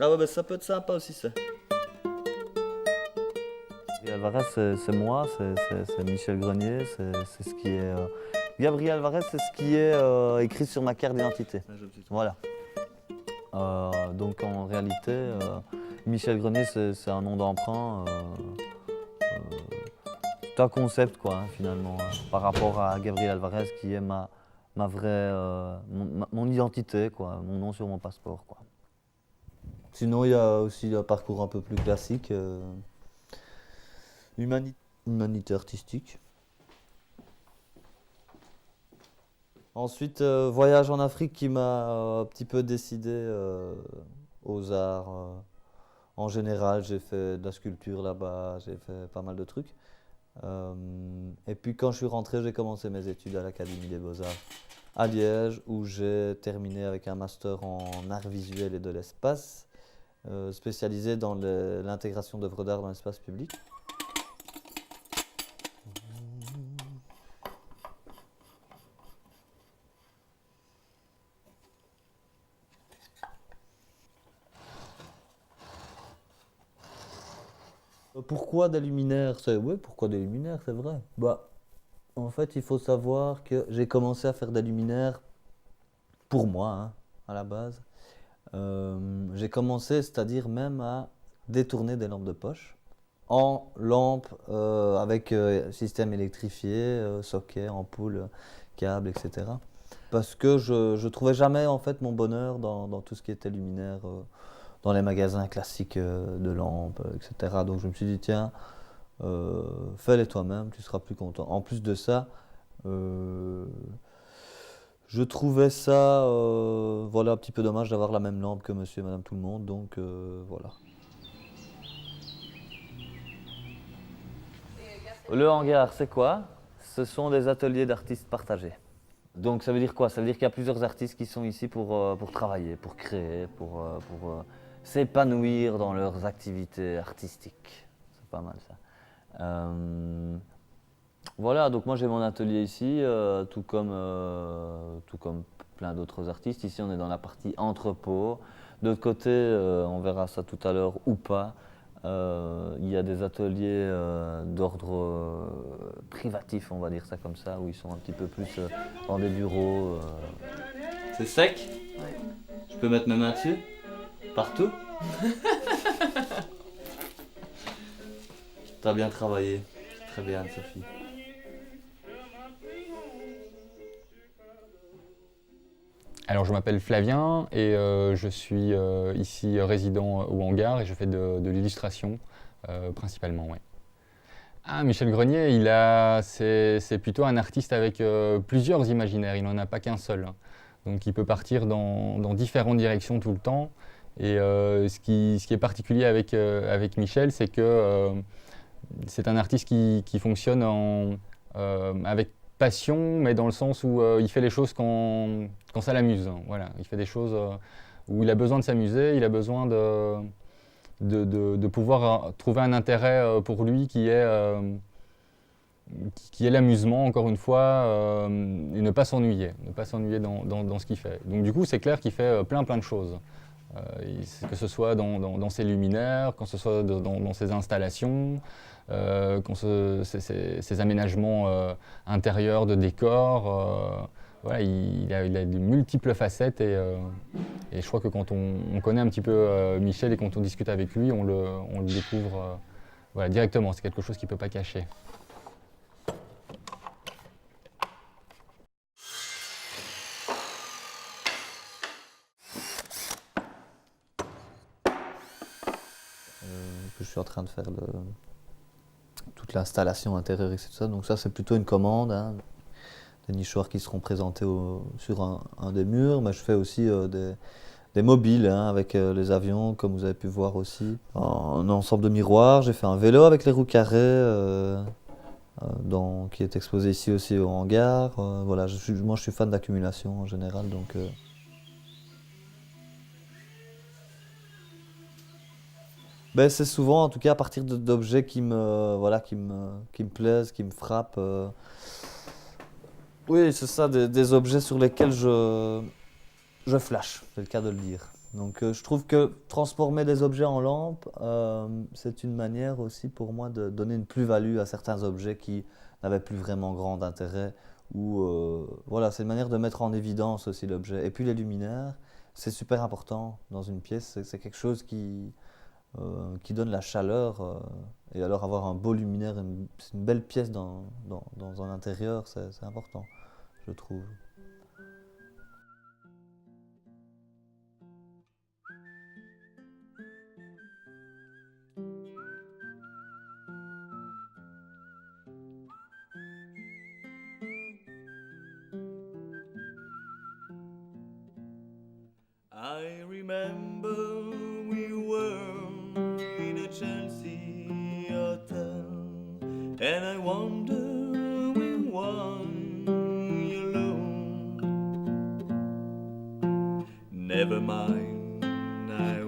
Ah ouais, bah ça peut être sympa aussi, ça. Gabriel Alvarez, c'est moi, c'est Michel Grenier, c'est ce qui est. Gabriel Alvarez, c'est ce qui est écrit sur ma carte d'identité. Voilà. Donc en réalité, Michel Grenier, c'est un nom d'emprunt. C'est un concept, quoi, hein, finalement, hein, par rapport à Gabriel Alvarez, qui est ma vraie. Mon identité, quoi, mon nom sur mon passeport, quoi. Sinon, il y a aussi un parcours un peu plus classique. Humani- Humanité artistique. Ensuite, voyage en Afrique qui m'a un petit peu décidé aux arts. En général, j'ai fait de la sculpture là-bas, j'ai fait pas mal de trucs. Et puis quand je suis rentré, j'ai commencé mes études à l'Académie des Beaux-Arts à Liège, où j'ai terminé avec un master en arts visuels et de l'espace, spécialisé dans l'intégration d'œuvres d'art dans l'espace public. Pourquoi des luminaires? Oui, pourquoi des luminaires, c'est vrai. Bah, en fait, il faut savoir que j'ai commencé à faire des luminaires pour moi, hein, à la base. J'ai commencé, c'est-à-dire même à détourner des lampes de poche en lampes avec système électrifié, socket, ampoule, câble, etc. Parce que je trouvais jamais en fait mon bonheur dans tout ce qui était luminaire, dans les magasins classiques de lampes, etc. Donc je me suis dit, tiens, fais-les toi-même, tu seras plus content. En plus de ça, euh, je trouvais ça voilà, un petit peu dommage d'avoir la même lampe que monsieur et madame tout le monde, donc voilà. Le hangar, c'est quoi? Ce sont des ateliers d'artistes partagés. Donc ça veut dire quoi? Ça veut dire qu'il y a plusieurs artistes qui sont ici pour travailler, pour créer, pour s'épanouir dans leurs activités artistiques. C'est pas mal ça. Voilà, donc moi j'ai mon atelier ici, tout comme plein d'autres artistes. Ici on est dans la partie entrepôt. De l'autre côté, on verra ça tout à l'heure ou pas, il y a des ateliers d'ordre privatif, on va dire ça comme ça, où ils sont un petit peu plus dans des bureaux. C'est sec? Je peux mettre mes mains dessus? Partout? T'as bien travaillé. Très bien, Sophie. Alors je m'appelle Flavien et je suis ici résident au hangar et je fais de l'illustration principalement. Ouais. Ah, Michel Grenier, c'est plutôt un artiste avec plusieurs imaginaires, il n'en a pas qu'un seul, hein. Donc il peut partir dans différentes directions tout le temps. Et ce qui est particulier avec Michel, c'est que c'est un artiste qui fonctionne avec passion, mais dans le sens où il fait les choses quand ça l'amuse. Voilà, il fait des choses où il a besoin de s'amuser, il a besoin de pouvoir trouver un intérêt pour lui qui est l'amusement, encore une fois, et ne pas s'ennuyer dans ce qu'il fait. Donc du coup, c'est clair qu'il fait plein de choses. Que ce soit dans ses luminaires, que ce soit dans ses installations, ses aménagements intérieurs de décors. Voilà, il a de multiples facettes et je crois que quand on connaît un petit peu Michel et quand on discute avec lui, on le découvre voilà, directement. C'est quelque chose qu'il ne peut pas cacher. Que je suis en train de faire toute l'installation intérieure, etc. Donc ça, c'est plutôt une commande, hein, des nichoirs qui seront présentés sur un des murs, mais je fais aussi des mobiles, hein, avec les avions, comme vous avez pu voir aussi. Un ensemble de miroirs, j'ai fait un vélo avec les roues carrées, qui est exposé ici aussi au hangar. Voilà, moi je suis fan d'accumulation en général, donc... Ben, c'est souvent, en tout cas, à partir d'objets voilà, qui me plaisent, qui me frappent. Oui, c'est ça, des objets sur lesquels je flash, c'est le cas de le dire. Donc je trouve que transformer des objets en lampes, c'est une manière aussi pour moi de donner une plus-value à certains objets qui n'avaient plus vraiment grand intérêt. Ou voilà, c'est une manière de mettre en évidence aussi l'objet. Et puis les luminaires, c'est super important dans une pièce. C'est quelque chose qui donne la chaleur. Et alors avoir un beau luminaire, c'est une belle pièce dans un intérieur, c'est important, je trouve. I remember we were in a Chelsea hotel, and I wonder why you alone. Never mind, I